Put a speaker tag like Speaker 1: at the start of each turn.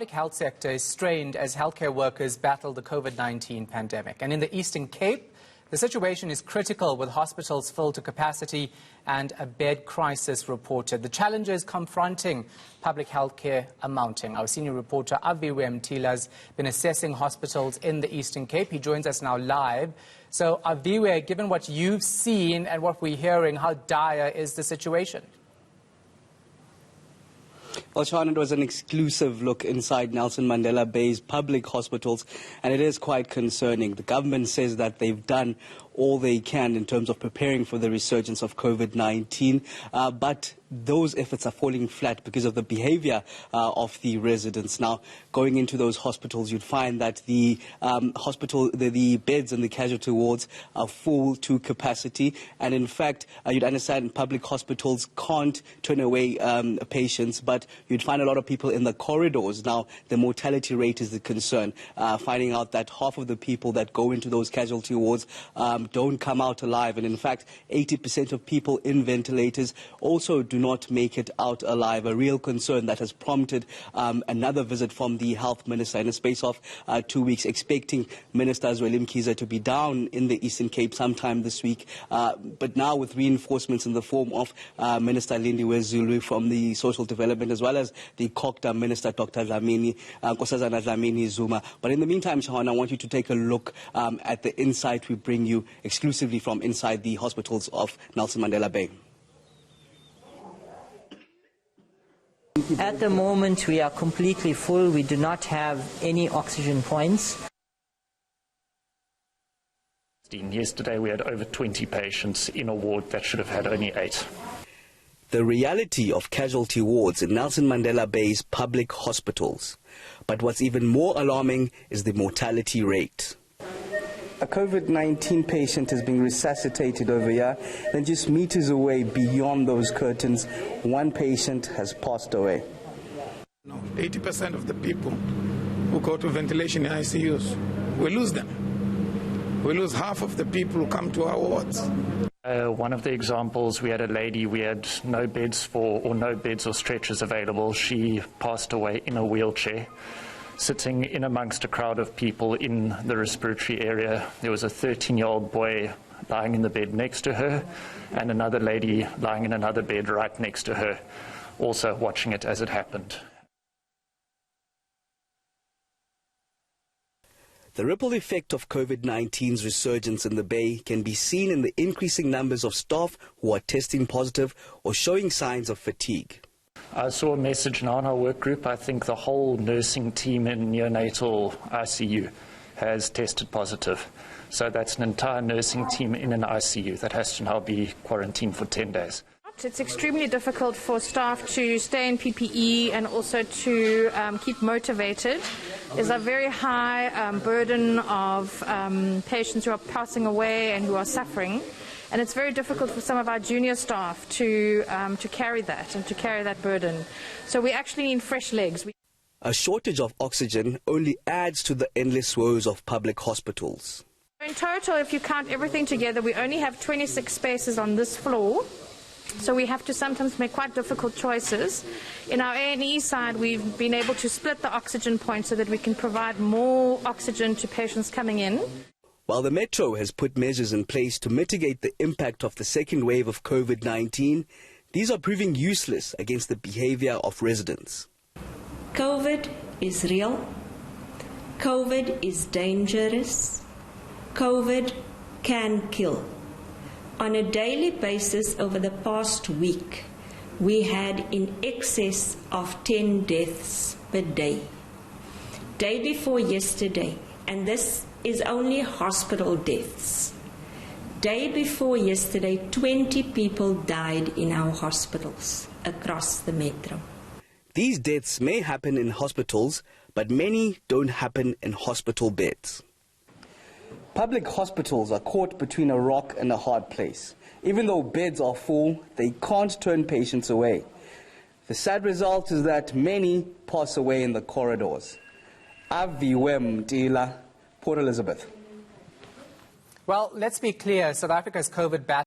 Speaker 1: The public health sector is strained as healthcare workers battle the COVID-19 pandemic. And in the Eastern Cape, the situation is critical with hospitals filled to capacity and a bed crisis reported. The challenges confronting public healthcare are mounting. Our senior reporter Aviwe Mtila has been assessing hospitals in the Eastern Cape. He joins us now live. So Aviwe, given what you've seen and what we're hearing, how dire is the situation?
Speaker 2: Well, Sean, it was an exclusive look inside Nelson Mandela Bay's public hospitals, and it is quite concerning. The government says that they've done all they can in terms of preparing for the resurgence of COVID-19, but those efforts are falling flat because of the behavior of the residents. Now, going into those hospitals, you'd find that the beds in the casualty wards are full to capacity, and in fact, you'd understand public hospitals can't turn away patients, but you'd find a lot of people in the corridors. Now, the mortality rate is the concern, finding out that half of the people that go into those casualty wards don't come out alive, and in fact, 80% of people in ventilators also do not make it out alive. A real concern that has prompted another visit from the health minister in a space of 2 weeks, expecting Minister eNCA to be down in the Eastern Cape sometime this week. But now with reinforcements in the form of Minister Lindiwe Zulu from the Social Development, as well as the COCTA Minister Dr. Nkosazana Dlamini Zuma. But in the meantime, Shahan, I want you to take a look at the insight we bring you exclusively from inside the hospitals of Nelson Mandela Bay.
Speaker 3: At the moment, we are completely full. We do not have any oxygen points.
Speaker 4: Yesterday, we had over 20 patients in a ward that should have had only 8.
Speaker 2: The reality of casualty wards in Nelson Mandela Bay's public hospitals. But what's even more alarming is the mortality rate.
Speaker 5: A COVID-19 patient is being resuscitated over here, then just meters away beyond those curtains, one patient has passed away.
Speaker 6: 80% of the people who go to ventilation in ICUs, we lose them. We lose half of the people who come to our wards.
Speaker 4: One of the examples, we had a lady, we had no beds or stretchers available. She passed away in a wheelchair, sitting in amongst a crowd of people in the respiratory area. There was a 13-year-old boy lying in the bed next to her, and another lady lying in another bed right next to her, also watching it as it happened.
Speaker 2: The ripple effect of COVID-19's resurgence in the Bay can be seen in the increasing numbers of staff who are testing positive or showing signs of fatigue.
Speaker 4: I saw a message now in our work group. I think the whole nursing team in neonatal ICU has tested positive. So that's an entire nursing team in an ICU that has to now be quarantined for 10 days.
Speaker 7: It's extremely difficult for staff to stay in PPE and also to keep motivated. There's a very high burden of patients who are passing away and who are suffering. And it's very difficult for some of our junior staff to carry that and to carry that burden. So we actually need fresh legs.
Speaker 2: A shortage of oxygen only adds to the endless woes of public hospitals.
Speaker 7: In total, if you count everything together, we only have 26 spaces on this floor. So we have to sometimes make quite difficult choices. In our A&E side, we've been able to split the oxygen points so that we can provide more oxygen to patients coming in.
Speaker 2: While the Metro has put measures in place to mitigate the impact of the second wave of COVID-19, these are proving useless against the behavior of residents.
Speaker 8: COVID is real. COVID is dangerous. COVID can kill. On a daily basis over the past week, we had in excess of 10 deaths per day. Day before yesterday, and this is only hospital deaths. Day before yesterday, 20 people died in our hospitals across the Metro.
Speaker 2: These deaths may happen in hospitals, but many don't happen in hospital beds.
Speaker 5: Public hospitals are caught between a rock and a hard place. Even though beds are full, they can't turn patients away. The sad result is that many pass away in the corridors. Aviwe Mtila, Port Elizabeth.
Speaker 1: Well, let's be clear, South Africa's COVID battle